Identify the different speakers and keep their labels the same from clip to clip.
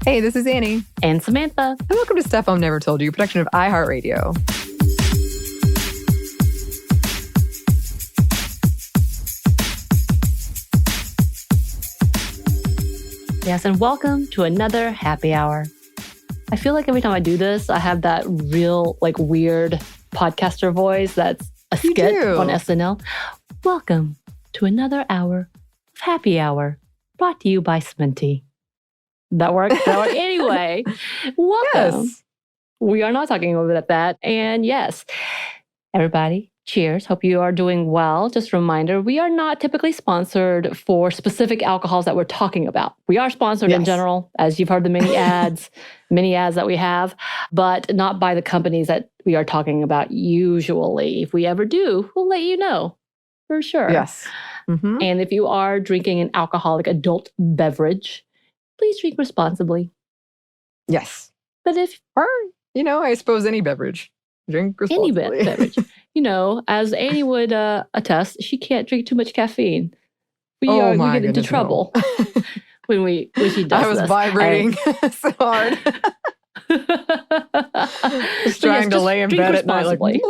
Speaker 1: Hey, this is Anney.
Speaker 2: And Samantha.
Speaker 1: And welcome to Stuff Mom Never Told You, a production of iHeartRadio.
Speaker 2: Yes, and welcome to another happy hour. I feel like every time I do this, I have that real, weird podcaster voice that's a skit on SNL. Welcome to another hour of happy hour, brought to you by Sminty. That worked? Anyway, welcome.
Speaker 1: Yes.
Speaker 2: We are not talking about that. And yes, everybody, cheers. Hope you are doing well. Just a reminder, we are not typically sponsored for specific alcohols that we're talking about. We are sponsored in general, as you've heard the many ads that we have, but not by the companies that we are talking about usually. If we ever do, we'll let you know for sure.
Speaker 1: Yes.
Speaker 2: Mm-hmm. And if you are drinking an alcoholic adult beverage, please drink responsibly.
Speaker 1: Yes.
Speaker 2: But
Speaker 1: I suppose any beverage. Drink responsibly.
Speaker 2: Any beverage. As Anney would attest, she can't drink too much caffeine. We get into trouble when she does
Speaker 1: I was vibrating so hard. Just trying to lay in bed at night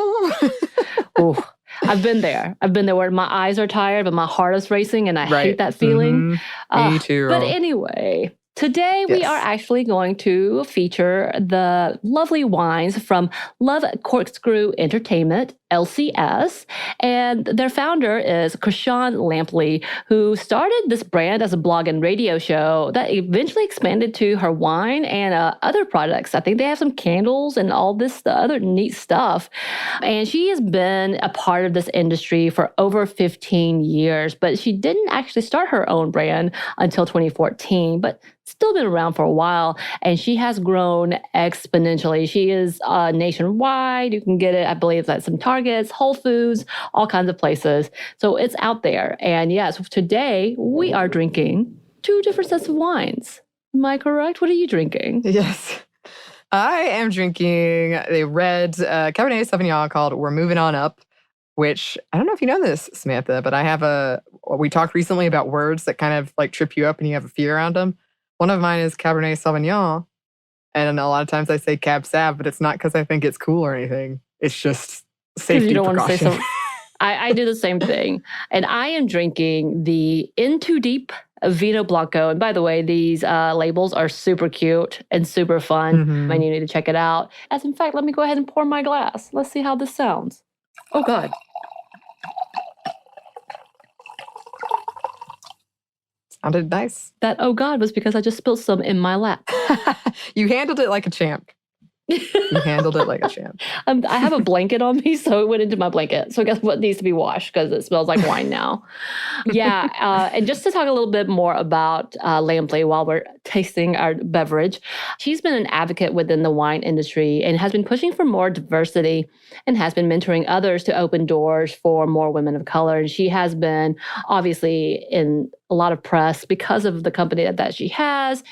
Speaker 2: Ooh, I've been there where my eyes are tired, but my heart is racing, and I hate that feeling.
Speaker 1: Me too.
Speaker 2: But anyway, today we are actually going to feature the lovely wines from Love Cork Screw Entertainment, LCS. And their founder is Krishan Lampley, who started this brand as a blog and radio show that eventually expanded to her wine and other products. I think they have some candles and all this other neat stuff. And she has been a part of this industry for over 15 years, but she didn't actually start her own brand until 2014, but still been around for a while, and she has grown exponentially. She is nationwide. You can get it, I believe, at some Targets, Whole Foods, all kinds of places. So it's out there. And yes, today we are drinking two different sets of wines. Am I correct? What are you drinking?
Speaker 1: Yes. I am drinking a red Cabernet Sauvignon called We're Moving On Up, which, I don't know if you know this, Samantha, but we talked recently about words that kind of trip you up and you have a fear around them. One of mine is Cabernet Sauvignon, and a lot of times I say Cab Sav, but it's not because I think it's cool or anything. It's just safety
Speaker 2: you don't
Speaker 1: precaution.
Speaker 2: Want to say something. I do the same thing. And I am drinking the In Too Deep Vino Blanco. And by the way, these labels are super cute and super fun, and you need to check it out. As in fact, let me go ahead and pour my glass. Let's see how this sounds. Oh, God.
Speaker 1: Sounded nice.
Speaker 2: That, oh God, was because I just spilled some in my lap.
Speaker 1: You handled it like a champ. You handled it like a champ.
Speaker 2: I have a blanket on me, so it went into my blanket. So guess what needs to be washed, because it smells like wine now. And just to talk a little bit more about Lampley while we're tasting our beverage, she's been an advocate within the wine industry and has been pushing for more diversity and has been mentoring others to open doors for more women of color. And she has been obviously in a lot of press because of the company that she has.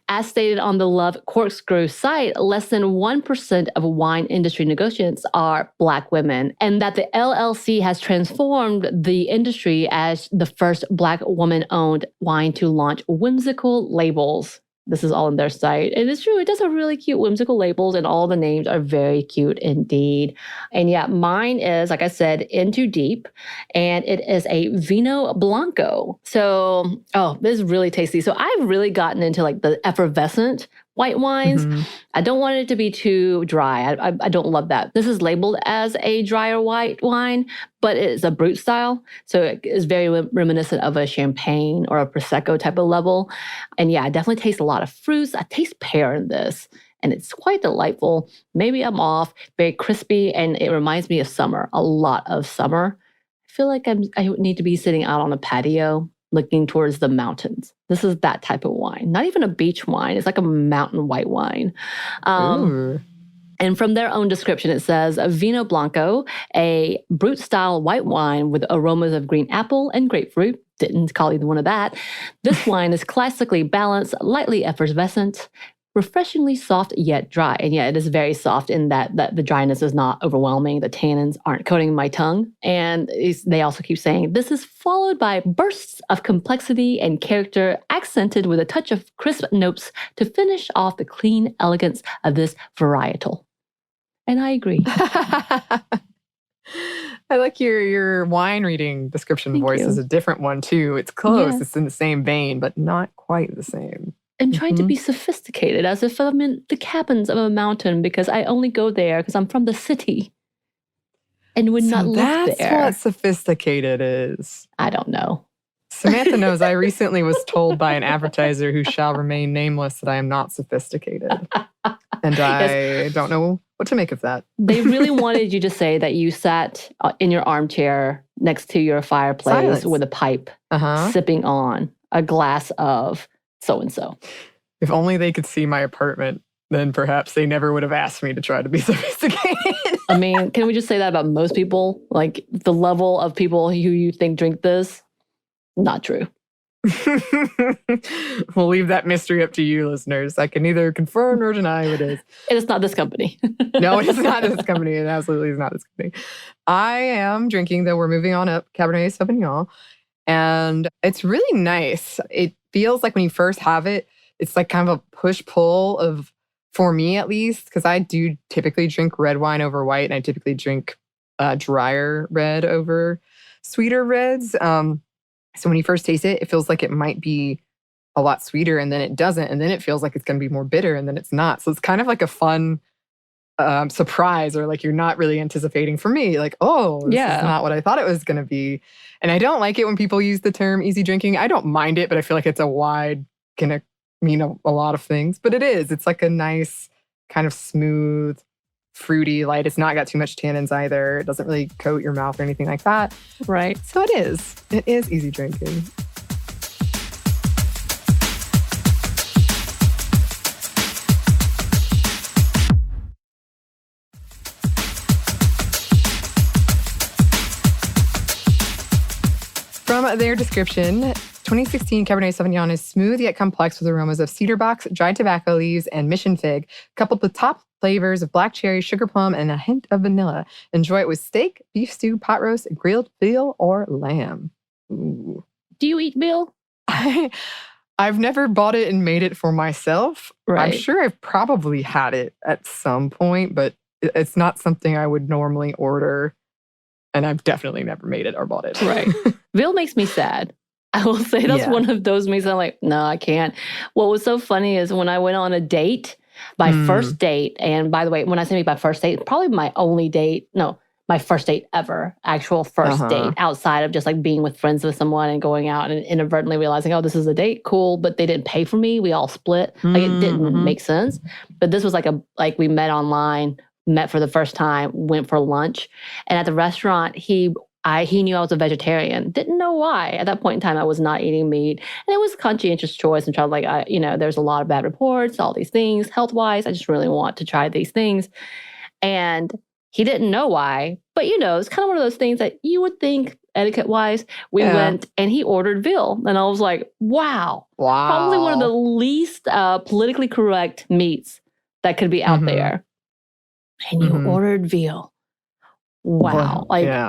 Speaker 2: As stated on the Love Cork Screw site, less than 1% of wine industry negotiants are Black women, and that the LLC has transformed the industry as the first Black woman-owned wine to launch whimsical labels. This is all on their site. And it's true, it does have really cute whimsical labels, and all the names are very cute indeed. And yeah, mine is, like I said, In Too Deep, and it is a Vino Blanco. So, this is really tasty. So I've really gotten into the effervescent white wines. I don't want it to be too dry. I don't love that. This is labeled as a drier white wine, but it's a brut style. So it is very reminiscent of a champagne or a Prosecco type of level. And yeah, I definitely taste a lot of fruits. I taste pear in this, and it's quite delightful. Maybe I'm off. Very crispy, and it reminds me of summer, a lot of summer. I feel like I need to be sitting out on a patio looking towards the mountains. This is that type of wine. Not even a beach wine. It's like a mountain white wine. And from their own description, it says, a Vino Blanco, a brut-style white wine with aromas of green apple and grapefruit. Didn't call either one of that. This wine is classically balanced, lightly effervescent, refreshingly soft yet dry. And yeah, it is very soft in that the dryness is not overwhelming. The tannins aren't coating my tongue. And they also keep saying, this is followed by bursts of complexity and character accented with a touch of crisp notes to finish off the clean elegance of this varietal. And I agree.
Speaker 1: I like your wine reading description
Speaker 2: Thank
Speaker 1: voice
Speaker 2: you.
Speaker 1: is a different one too. It's close.
Speaker 2: Yeah.
Speaker 1: It's in the same vein, but not quite the same.
Speaker 2: I'm trying to be sophisticated, as if I'm in the cabins of a mountain, because I only go there because I'm from the city and would not live
Speaker 1: That's
Speaker 2: there.
Speaker 1: what sophisticated is.
Speaker 2: I don't know.
Speaker 1: Samantha knows I recently was told by an advertiser who shall remain nameless that I am not sophisticated. And I don't know what to make of that.
Speaker 2: They really wanted you to say that you sat in your armchair next to your fireplace
Speaker 1: Silence.
Speaker 2: with a pipe, sipping on a glass of so-and-so.
Speaker 1: If only they could see my apartment, then perhaps they never would have asked me to try to be sophisticated.
Speaker 2: I mean, can we just say that about most people? Like, the level of people who you think drink this, not true.
Speaker 1: We'll leave that mystery up to you, listeners. I can neither confirm nor deny what it is.
Speaker 2: And it's not this company.
Speaker 1: No, it is not this company. It absolutely is not this company. I am drinking, though we're moving on up, Cabernet Sauvignon. And it's really nice. It feels like when you first have it, it's like kind of a push-pull of, for me at least, because I do typically drink red wine over white, and I typically drink drier red over sweeter reds. So when you first taste it, it feels like it might be a lot sweeter, and then it doesn't, and then it feels like it's going to be more bitter, and then it's not. So it's kind of like a fun surprise, or like you're not really anticipating, for me, like, oh, this is not what I thought it was going to be. And I don't like it when people use the term easy drinking. I don't mind it, but I feel like it's a wide, can mean a lot of things. But it is. It's like a nice, kind of smooth, fruity light. It's not got too much tannins either. It doesn't really coat your mouth or anything like that.
Speaker 2: Right.
Speaker 1: So it is. It is easy drinking. From their description, 2016 Cabernet Sauvignon is smooth yet complex with aromas of cedar box, dried tobacco leaves, and mission fig, coupled with top flavors of black cherry, sugar plum, and a hint of vanilla. Enjoy it with steak, beef stew, pot roast, grilled veal, or lamb. Ooh.
Speaker 2: Do you eat veal?
Speaker 1: I've never bought it and made it for myself.
Speaker 2: Right.
Speaker 1: I'm sure I've probably had it at some point, but it's not something I would normally order. And I've definitely never made it or bought it.
Speaker 2: Right. Veal makes me sad. I will say that's one of those meats I'm like, no, I can't. What was so funny is when I went on a date, my first date, and by the way, when I say my first date, probably my only date, no, my first date ever, actual first date, outside of just like being with friends with someone and going out and inadvertently realizing, oh, this is a date, cool, but they didn't pay for me. We all split. Like, it didn't make sense. But this was like we met online, met for the first time, went for lunch. And at the restaurant, he knew I was a vegetarian. Didn't know why. At that point in time, I was not eating meat. And it was a conscientious choice. And tried like, there's a lot of bad reports, all these things, health-wise. I just really want to try these things. And he didn't know why. But, it's kind of one of those things that you would think, etiquette-wise, we went and he ordered veal. And I was like, wow. Probably one of the least politically correct meats that could be out there. And you ordered veal. Wow.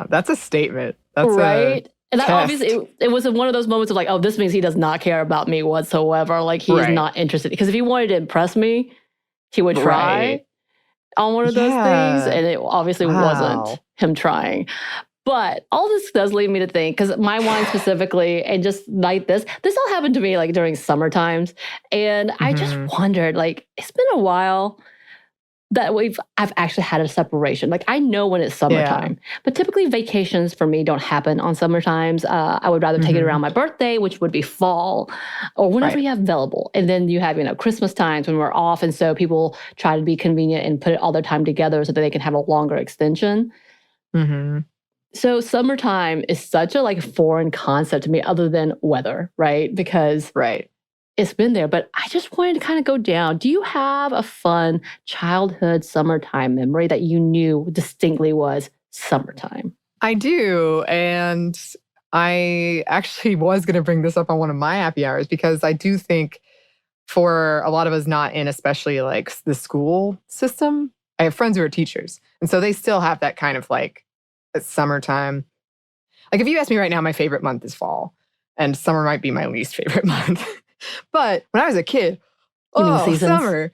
Speaker 1: That's a statement. That's
Speaker 2: right. And that obviously, it was one of those moments of like, oh, this means he does not care about me whatsoever. Like, he's not interested. Because if he wanted to impress me, he would try on one of those things. And it obviously wasn't him trying. But all this does lead me to think, because my wine specifically, and just like this all happened to me like during summer times. And I just wondered, like, it's been a while that I've actually had a separation. Like, I know when it's summertime, but typically vacations for me don't happen on summer times. I would rather take it around my birthday, which would be fall, or whenever you have available. And then you have, Christmas times when we're off. And so people try to be convenient and put all their time together so that they can have a longer extension. So summertime is such a foreign concept to me, other than weather, right? Because it's been there, but I just wanted to kind of go down. Do you have a fun childhood summertime memory that you knew distinctly was summertime?
Speaker 1: I do. And I actually was going to bring this up on one of my happy hours, because I do think for a lot of us not in especially like the school system, I have friends who are teachers. And so they still have that kind of like summertime. Like if you ask me right now, my favorite month is fall. And summer might be my least favorite month. But when I was a kid,
Speaker 2: You mean the seasons?
Speaker 1: summer.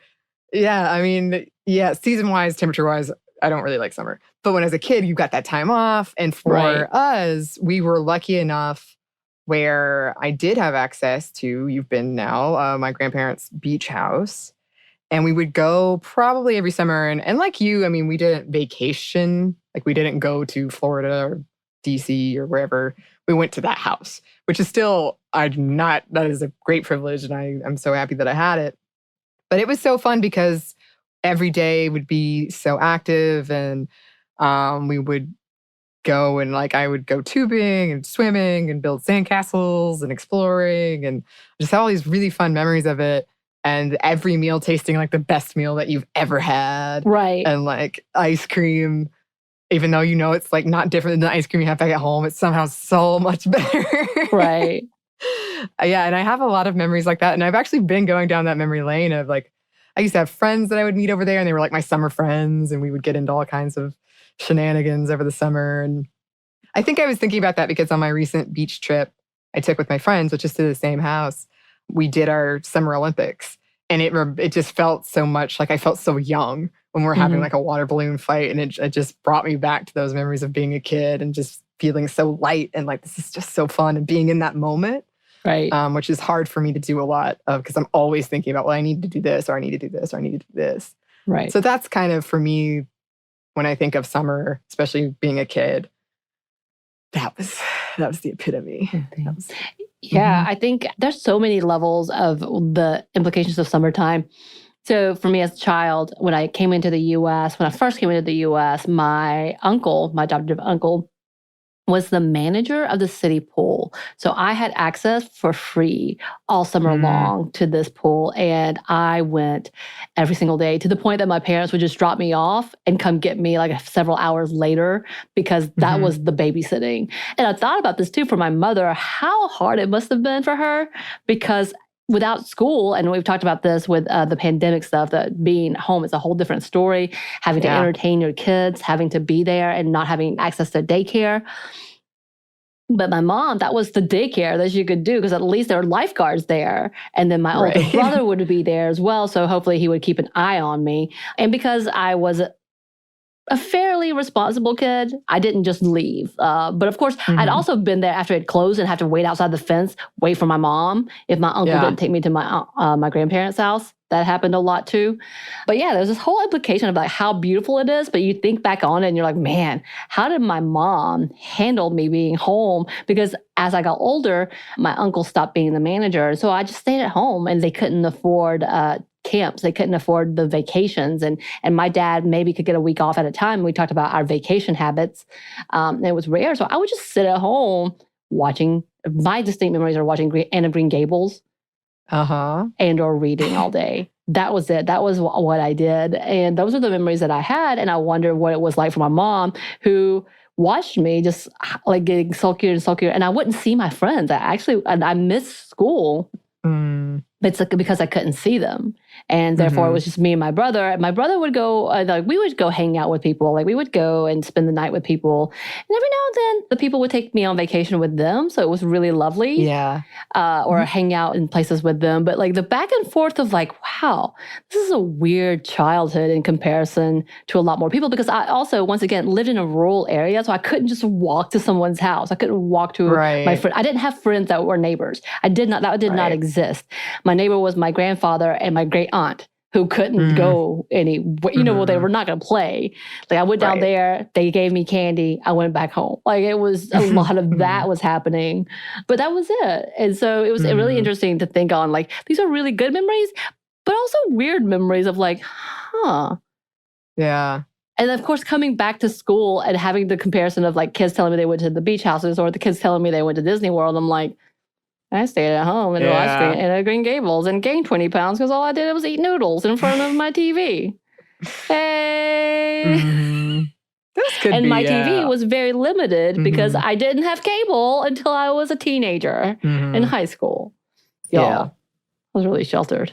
Speaker 1: Yeah, I mean, yeah, season-wise, temperature-wise, I don't really like summer. But when I was a kid, you got that time off. And for
Speaker 2: Right.
Speaker 1: us, we were lucky enough where I did have access to, you've been now, my grandparents' beach house. And we would go probably every summer. And like you, I mean, we didn't vacation. Like we didn't go to Florida or DC or wherever. We went to that house, which is still, that is a great privilege. And I'm so happy that I had it. But it was so fun because every day would be so active, and we would go and like I would go tubing and swimming and build sandcastles and exploring and just have all these really fun memories of it. And every meal tasting like the best meal that you've ever had.
Speaker 2: Right.
Speaker 1: And like ice cream, even though you know it's like not different than the ice cream you have back at home, it's somehow so much better.
Speaker 2: Right.
Speaker 1: Yeah, and I have a lot of memories like that. And I've actually been going down that memory lane of like, I used to have friends that I would meet over there, and they were like my summer friends, and we would get into all kinds of shenanigans over the summer. And I think I was thinking about that because on my recent beach trip I took with my friends, which is to the same house, we did our Summer Olympics. And it just felt so much like I felt so young when we're having like a water balloon fight. And it just brought me back to those memories of being a kid and just feeling so light and like, this is just so fun and being in that moment.
Speaker 2: Right.
Speaker 1: Which is hard for me to do a lot of because I'm always thinking about, well, I need to do this or I need to do this or I need to do this.
Speaker 2: Right.
Speaker 1: So that's kind of for me when I think of summer, especially being a kid, that was the epitome.
Speaker 2: Yeah, I think there's so many levels of the implications of summertime. So for me as a child, when I came into the U.S., when I first came into the U.S., my uncle, my adoptive uncle, was the manager of the city pool. So I had access for free all summer long to this pool. And I went every single day to the point that my parents would just drop me off and come get me like several hours later because that was the babysitting. And I thought about this too for my mother, how hard it must have been for her because without school, and we've talked about this with the pandemic stuff, that being home is a whole different story, having to entertain your kids, having to be there and not having access to daycare. But my mom, that was the daycare that she could do because at least there were lifeguards there. And then my older brother would be there as well. So hopefully he would keep an eye on me. And because I was a fairly responsible kid, I didn't just leave. But of course, I'd also been there after it closed and have to wait outside the fence, wait for my mom if my uncle didn't take me to my grandparents' house. That happened a lot too. But yeah, there's this whole implication of like how beautiful it is. But you think back on it and you're like, man, how did my mom handle me being home? Because as I got older, my uncle stopped being the manager. So I just stayed at home and they couldn't afford camps. They couldn't afford the vacations. And my dad maybe could get a week off at a time. We talked about our vacation habits. And it was rare. So I would just sit at home watching, my distinct memories are watching Anne of Green Gables. And or reading all day. That was it. That was what I did. And those are the memories that I had. And I wonder what it was like for my mom who watched me just like getting sulkier and sulkier. And I wouldn't see my friends. I missed school. It's like because I couldn't see them. And therefore it was just me and my brother. And my brother would go, we would go hang out with people. Like we would go and spend the night with people. And every now and then the people would take me on vacation with them. So it was really lovely. Yeah. Or hang out in places with them. But like the back and forth of like, wow, this is a weird childhood in comparison to a lot more people. Because I also, once again, lived in a rural area. So I couldn't just walk to someone's house. I couldn't walk to my friend. I didn't have friends that were neighbors. That did not exist. My neighbor was my grandfather and my great aunt who couldn't go well, they were not going to play. Like I went down there, they gave me candy, I went back home. Like it was a lot of that was happening, but that was it. And so it was really interesting to think on like, these are really good memories, but also weird memories of like, yeah. And of course, coming back to school and having the comparison of like kids telling me they went to the beach houses or the kids telling me they went to Disney World. I'm like, I stayed at home and watched Green Gables and gained 20 pounds because all I did was eat noodles in front of my TV. Hey. And my TV was very limited because I didn't have cable until I was a teenager in high school. Y'all. was really sheltered.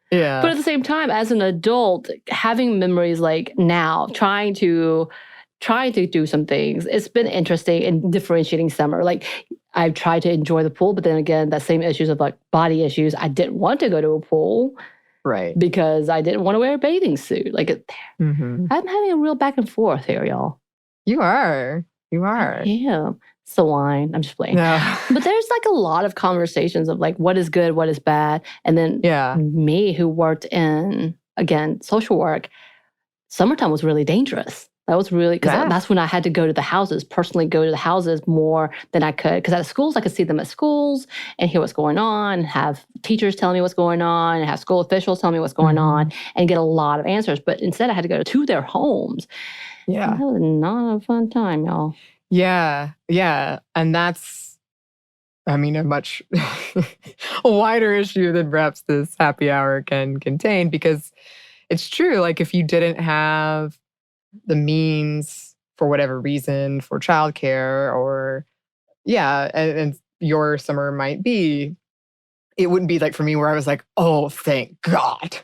Speaker 1: Yeah.
Speaker 2: But at the same time, as an adult, having memories like now, trying to do some things, it's been interesting in differentiating summer. Like I've tried to enjoy the pool, but then again, that same issues of like body issues. I didn't want to go to a pool.
Speaker 1: Right.
Speaker 2: Because I didn't want to wear a bathing suit. Like I'm having a real back and forth here, y'all.
Speaker 1: You are.
Speaker 2: Yeah. It's the wine. I'm just playing.
Speaker 1: No.
Speaker 2: But there's like a lot of conversations of like what is good, what is bad. And then me who worked in, again, social work, summertime was really dangerous. That was really, because that's when I had to go to the houses, personally go to the houses more than I could. Because at schools, I could see them at schools and hear what's going on, and have teachers telling me what's going on, and have school officials tell me what's going on, and get a lot of answers. But instead, I had to go to their homes.
Speaker 1: Yeah.
Speaker 2: And that was not a fun time, y'all.
Speaker 1: Yeah. And that's, I mean, a much wider issue than perhaps this happy hour can contain, because it's true. Like if you didn't have the means for whatever reason for childcare or, and your summer might be, it wouldn't be like for me where I was like, oh, thank God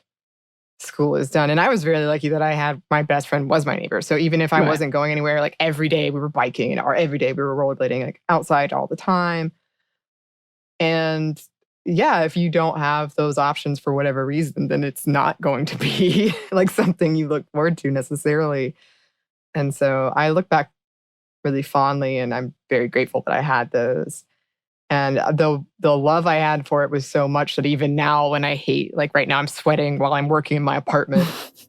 Speaker 1: school is done. And I was really lucky that I had, my best friend was my neighbor. So even if I wasn't going anywhere, like every day we were biking or every day we were rollerblading, like outside all the time. And if you don't have those options for whatever reason, then it's not going to be like something you look forward to necessarily. And so I look back really fondly, and I'm very grateful that I had those. And the love I had for it was so much that even now when I hate, like right now I'm sweating while I'm working in my apartment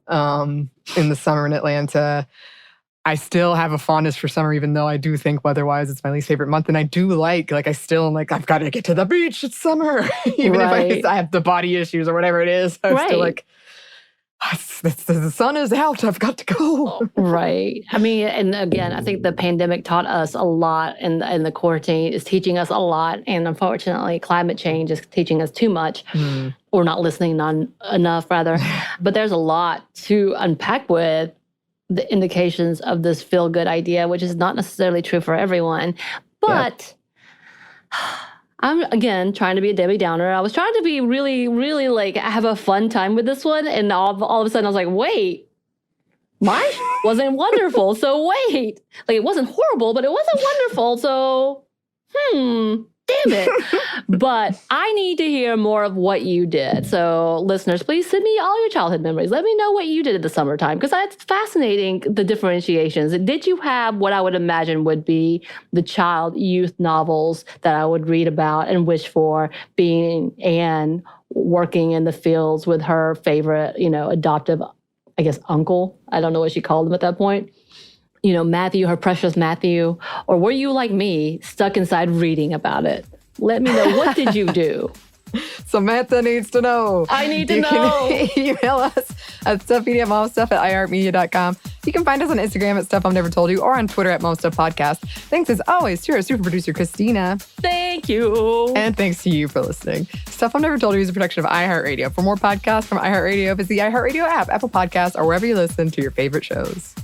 Speaker 1: in the summer in Atlanta, I still have a fondness for summer, even though I do think weather-wise it's my least favorite month. And I do like I still am like, I've got to get to the beach, it's summer. Even if I have the body issues or whatever it is, I'm still like, the sun is out, I've got to go.
Speaker 2: Right. I mean, and again, I think the pandemic taught us a lot, and the quarantine is teaching us a lot. And unfortunately, climate change is teaching us too much, or not listening enough, rather. But there's a lot to unpack with the indications of this feel-good idea, which is not necessarily true for everyone. But I'm, again, trying to be a Debbie Downer. I was trying to be really, really like, have a fun time with this one. And all of a sudden I was like, wait, mine wasn't wonderful. So wait, like it wasn't horrible, but it wasn't wonderful. So, damn it. But I need to hear more of what you did. So listeners, please send me all your childhood memories. Let me know what you did in the summertime, because it's fascinating, the differentiations. Did you have what I would imagine would be the child youth novels that I would read about and wish for, being Anne working in the fields with her favorite, adoptive, I guess, uncle? I don't know what she called him at that point. Matthew, her precious Matthew? Or were you like me, stuck inside reading about it? Let me know. What did you do?
Speaker 1: Samantha needs to know.
Speaker 2: I need to know.
Speaker 1: You can email us at stuffmediamomstuff@iheartmedia.com. You can find us on Instagram at Stuff I've Never Told You, or on Twitter at momstuffpodcast. Thanks as always to our super producer, Christina.
Speaker 2: Thank you.
Speaker 1: And thanks to you for listening. Stuff I've Never Told You is a production of iHeartRadio. For more podcasts from iHeartRadio, visit the iHeartRadio app, Apple Podcasts, or wherever you listen to your favorite shows.